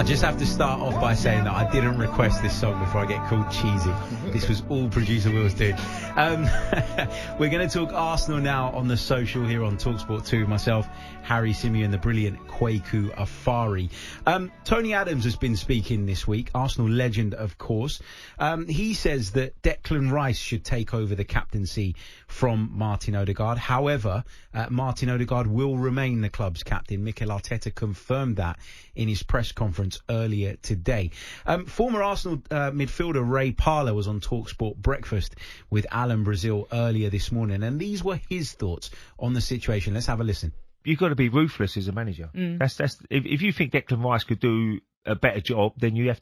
just have to start off by saying that I didn't request this song before I get called cheesy. This was all producer Will's doing. We're going to talk Arsenal now on the social here on talkSPORT 2. Myself, Harry, Symeou and the brilliant Kweku Afari. Tony Adams has been speaking this week, Arsenal legend, of course. He says that Declan Rice should take over the captaincy from Martin Odegaard. However, Martin Odegaard will remain the club's captain. Mikel Arteta confirmed that in his press conference earlier today. Former Arsenal midfielder Ray Parlour was on talkSPORT Breakfast with Alan Brazil earlier this morning, and these were his thoughts on the situation. Let's have a listen. You've got to be ruthless as a manager. That's if you think Declan Rice could do a better job, then you have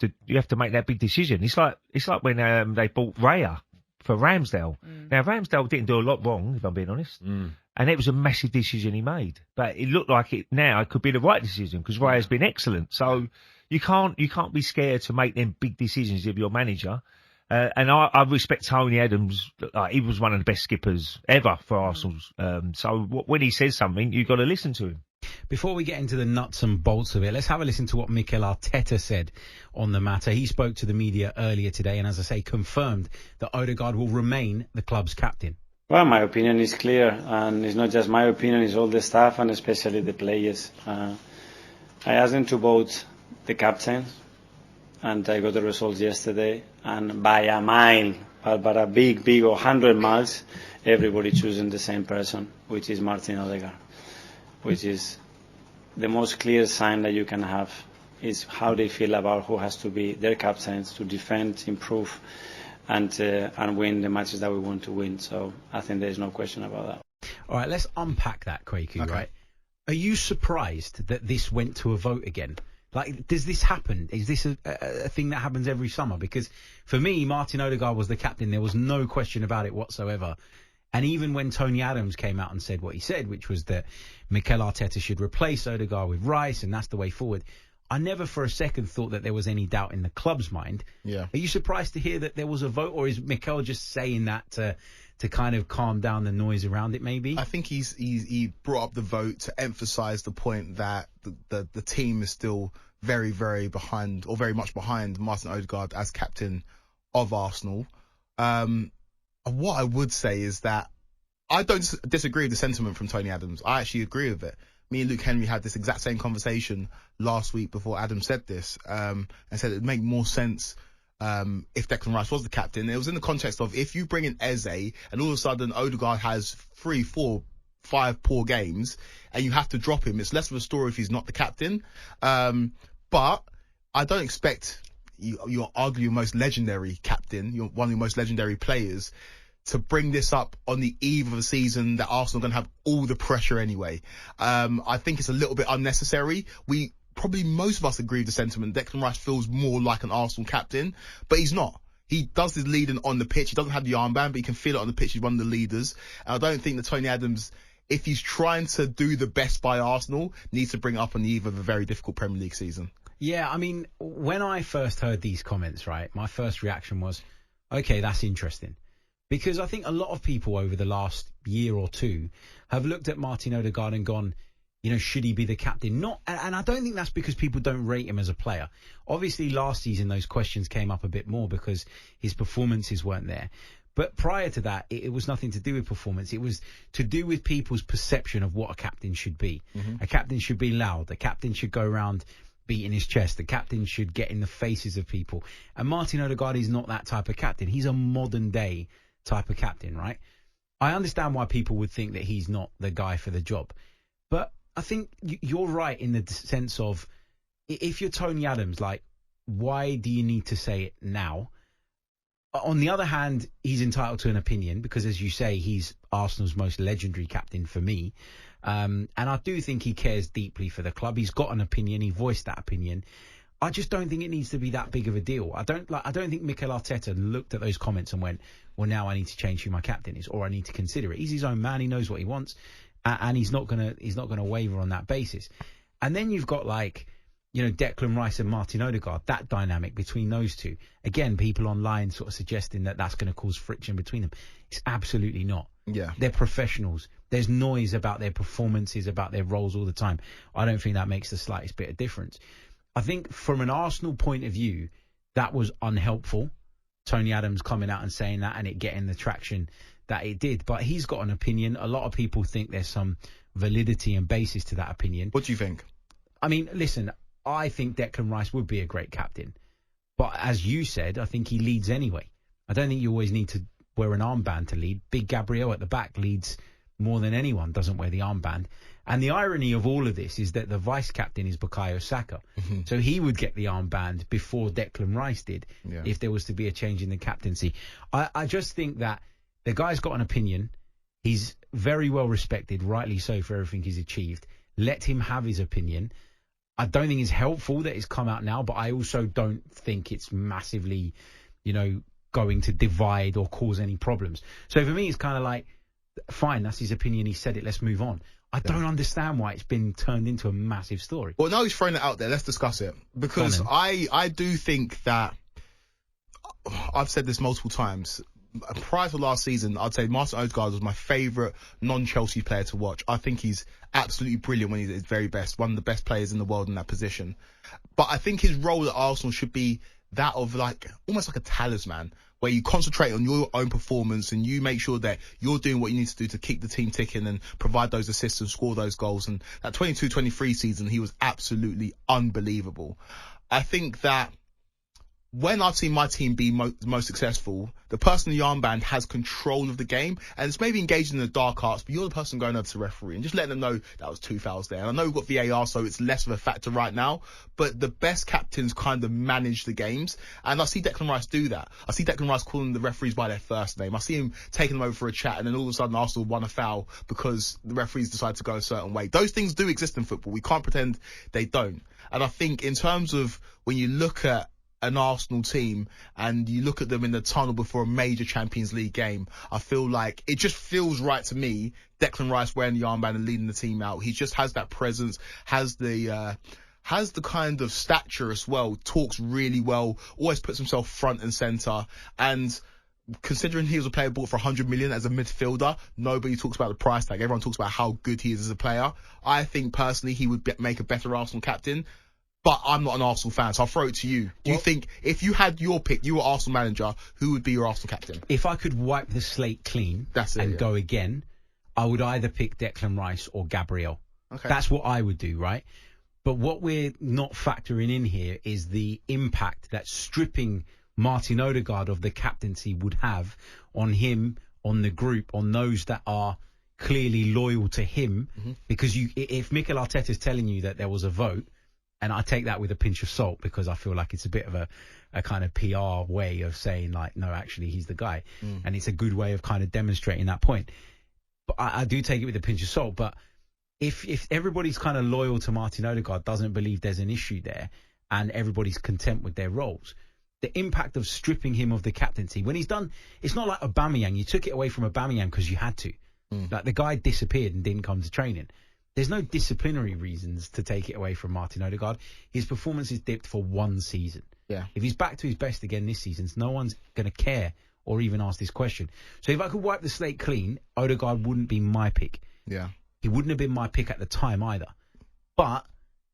to make that big decision. It's like when they bought Raya for Ramsdale. Now Ramsdale didn't do a lot wrong, if I'm being honest, and it was a massive decision he made. But it looked like it could be the right decision because Raya's been excellent. So you can't be scared to make them big decisions if you're manager. And I respect Tony Adams. He was one of the best skippers ever for Arsenal. So when he says something, you've got to listen to him. Before we get into the nuts and bolts of it, let's have a listen to what Mikel Arteta said on the matter. He spoke to the media earlier today and, as I say, confirmed that Odegaard will remain the club's captain. Well, my opinion is clear, and it's not just my opinion, it's all the staff and especially the players. I asked them to vote the captain, and I got the results yesterday, and by a mile, but a big 100 miles, everybody choosing the same person, which is Martin Odegaard, which is the most clear sign that you can have is how they feel about who has to be their captains to defend, improve, and win the matches that we want to win. So I think there's no question about that. All right, let's unpack that, Kweku, right? Are you surprised that this went to a vote again? Like, does this happen? Is this a thing that happens every summer? Because for me, Martin Odegaard was the captain. There was no question about it whatsoever. And even when Tony Adams came out and said what he said, which was that Mikel Arteta should replace Odegaard with Rice, and that's the way forward, I never for a second thought that there was any doubt in the club's mind. Yeah. Are you surprised to hear that there was a vote, or is Mikel just saying that to kind of calm down the noise around it, maybe? I think he brought up the vote to emphasise the point that the team is still very, very behind, or very much behind, Martin Odegaard as captain of Arsenal. What I would say is that I don't disagree with the sentiment from Tony Adams. I actually agree with it. Me and Luke Henry had this exact same conversation last week before Adam said this, and said it'd make more sense if Declan Rice was the captain. It was in the context of if you bring in Eze and all of a sudden Odegaard has 3, 4, 5 poor games and you have to drop him, it's less of a story if he's not the captain. But I don't expect you're arguably your most legendary captain, you're one of your most legendary players, to bring this up on the eve of a season that Arsenal are going to have all the pressure anyway. I think it's a little bit unnecessary. Probably most of us agree with the sentiment. Declan Rice feels more like an Arsenal captain, but he's not. He does his leading on the pitch. He doesn't have the armband, but he can feel it on the pitch. He's one of the leaders. And I don't think that Tony Adams, if he's trying to do the best by Arsenal, needs to bring it up on the eve of a very difficult Premier League season. Yeah, I mean, when I first heard these comments, right, my first reaction was, okay, that's interesting. Because I think a lot of people over the last year or two have looked at Martin Odegaard and gone, should he be the captain? And I don't think that's because people don't rate him as a player. Obviously, last season, those questions came up a bit more because his performances weren't there. But prior to that, it was nothing to do with performance. It was to do with people's perception of what a captain should be. A captain should be loud. A captain should go around beating his chest. The captain should get in the faces of people. And Martin Odegaard is not that type of captain. He's a modern day type of captain, right? I understand why people would think that he's not the guy for the job. But I think you're right in the sense of, if you're Tony Adams, like, why do you need to say it now? On the other hand, he's entitled to an opinion because, as you say, he's Arsenal's most legendary captain for me. And I do think he cares deeply for the club. He's got an opinion. He voiced that opinion. I just don't think it needs to be that big of a deal. I don't think Mikel Arteta looked at those comments and went, well, now I need to change who my captain is, or I need to consider it. He's his own man. He knows what he wants, and he's not gonna waver on that basis. And then you've got Declan Rice and Martin Odegaard, that dynamic between those two. Again, people online sort of suggesting that that's going to cause friction between them. It's absolutely not. Yeah, they're professionals. There's noise about their performances, about their roles all the time. I don't think that makes the slightest bit of difference. I think from an Arsenal point of view, that was unhelpful. Tony Adams coming out and saying that and it getting the traction that it did. But he's got an opinion. A lot of people think there's some validity and basis to that opinion. What do you think? I mean, listen, I think Declan Rice would be a great captain. But as you said, I think he leads anyway. I don't think you always need to wear an armband to lead. Big Gabriel at the back leads more than anyone, doesn't wear the armband. And the irony of all of this is that the vice-captain is Bukayo Saka. Mm-hmm. So he would get the armband before Declan Rice did if there was to be a change in the captaincy. I just think that the guy's got an opinion. He's very well respected, rightly so, for everything he's achieved. Let him have his opinion. I don't think it's helpful that it's come out now, but I also don't think it's massively, going to divide or cause any problems. So for me, it's kind of like, fine, that's his opinion. He said it. Let's move on. I don't understand why it's been turned into a massive story. Well, now he's throwing it out there. Let's discuss it. Because I do think that, I've said this multiple times, prior to last season, I'd say Martin Odegaard was my favourite non-Chelsea player to watch. I think he's absolutely brilliant when he's at his very best. One of the best players in the world in that position. But I think his role at Arsenal should be that of almost like a talisman, where you concentrate on your own performance and you make sure that you're doing what you need to do to keep the team ticking and provide those assists and score those goals. And that 22-23 season, he was absolutely unbelievable. I think that when I've seen my team be most successful, the person in the armband has control of the game, and it's maybe engaged in the dark arts, but you're the person going over to the referee and just letting them know that was 2 fouls there. And I know we've got VAR, so it's less of a factor right now, but the best captains kind of manage the games, and I see Declan Rice do that. I see Declan Rice calling the referees by their first name. I see him taking them over for a chat, and then all of a sudden Arsenal won a foul because the referees decided to go a certain way. Those things do exist in football. We can't pretend they don't. And I think in terms of when you look at an Arsenal team and you look at them in the tunnel before a major Champions League game, I feel like it just feels right to me, Declan Rice wearing the armband and leading the team out. He just has that presence, has the kind of stature as well, talks really well, always puts himself front and centre. And considering he was a player bought for 100 million as a midfielder, nobody talks about the price tag. Everyone talks about how good he is as a player. I think personally he would make a better Arsenal captain. But I'm not an Arsenal fan, so I'll throw it to you. Do you think if you had your pick, you were Arsenal manager, who would be your Arsenal captain? If I could wipe the slate clean and go again, I would either pick Declan Rice or Gabriel. Okay. That's what I would do, right? But what we're not factoring in here is the impact that stripping Martin Odegaard of the captaincy would have on him, on the group, on those that are clearly loyal to him. Mm-hmm. Because if Mikel Arteta is telling you that there was a vote, and I take that with a pinch of salt because I feel like it's a bit of a kind of PR way of saying no, actually he's the guy. And it's a good way of kind of demonstrating that point. But I do take it with a pinch of salt. But if everybody's kind of loyal to Martin Odegaard, doesn't believe there's an issue there, and everybody's content with their roles, the impact of stripping him of the captaincy, when he's done, it's not like Aubameyang. You took it away from Aubameyang because you had to. Like the guy disappeared and didn't come to training. There's no disciplinary reasons to take it away from Martin Odegaard. His performance is dipped for one season. Yeah. If he's back to his best again this season, no one's going to care or even ask this question. So if I could wipe the slate clean, Odegaard wouldn't be my pick. Yeah. He wouldn't have been my pick at the time either. But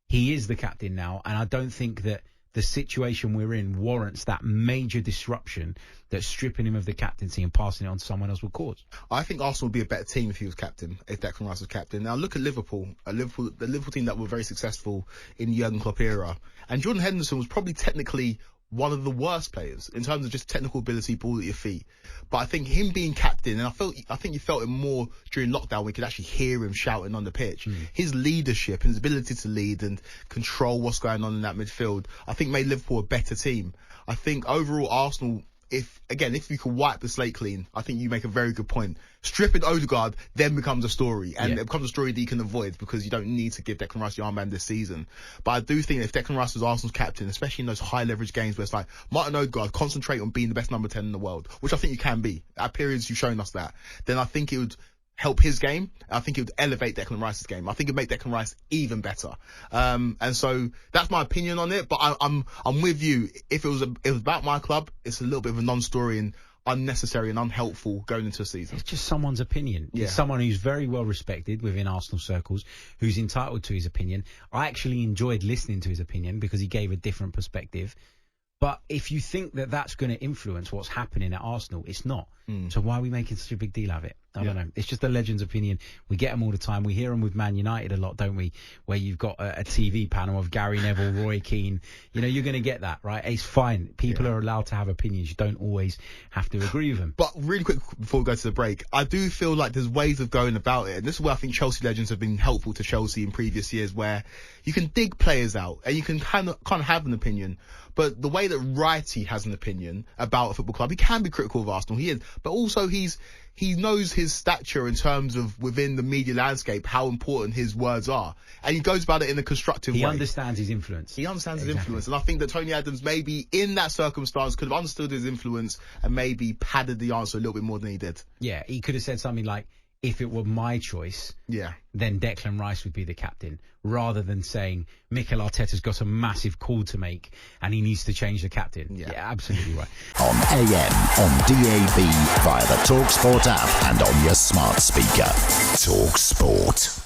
he is the captain now, and I don't think that the situation we're in warrants that major disruption that stripping him of the captaincy and passing it on to someone else would cause. I think Arsenal would be a better team if he was captain, if Declan Rice was captain. Now look at Liverpool, the Liverpool team that were very successful in the Jurgen Klopp era. And Jordan Henderson was probably technically one of the worst players in terms of just technical ability, ball at your feet. But I think him being captain, and I think you felt it more during lockdown, we could actually hear him shouting on the pitch. His leadership and his ability to lead and control what's going on in that midfield, I think made Liverpool a better team. I think overall Arsenal, if you could wipe the slate clean, I think you make a very good point. Stripping Odegaard then becomes a story, and it becomes a story that you can avoid because you don't need to give Declan Rice the armband this season. But I do think if Declan Rice was Arsenal's captain, especially in those high leverage games where it's like, Martin Odegaard, concentrate on being the best number 10 in the world, which I think you can be. At periods you've shown us that. Then I think it would help his game. I think it would elevate Declan Rice's game. I think it'd make Declan Rice even better. And so that's my opinion on it. But I'm with you. If it was about my club, it's a little bit of a non-story, and unnecessary and unhelpful going into a season. It's just someone's opinion. Yeah. It's someone who's very well respected within Arsenal circles, who's entitled to his opinion. I actually enjoyed listening to his opinion because he gave a different perspective. But if you think that that's going to influence what's happening at Arsenal, it's not. So why are we making such a big deal of it? I don't know. It's just a legend's opinion. We get them all the time. We hear them with Man United a lot, don't we? Where you've got a TV panel of Gary Neville, Roy Keane. You know, you're going to get that, right? It's fine. People are allowed to have opinions. You don't always have to agree with them. But really quick before we go to the break, I do feel like there's ways of going about it. And this is where I think Chelsea legends have been helpful to Chelsea in previous years, where you can dig players out and you can kind of have an opinion. But the way that Wrighty has an opinion about a football club, he can be critical of Arsenal, he is. But also he knows his stature in terms of within the media landscape, how important his words are. And he goes about it in a constructive way. He understands his influence. He understands his influence. And I think that Tony Adams maybe in that circumstance could have understood his influence and maybe padded the answer a little bit more than he did. Yeah, he could have said something like, if it were my choice, then Declan Rice would be the captain, rather than saying Mikel Arteta's got a massive call to make and he needs to change the captain. Yeah, absolutely right. On AM, on DAB, via the talkSPORT app and on your smart speaker. talkSPORT.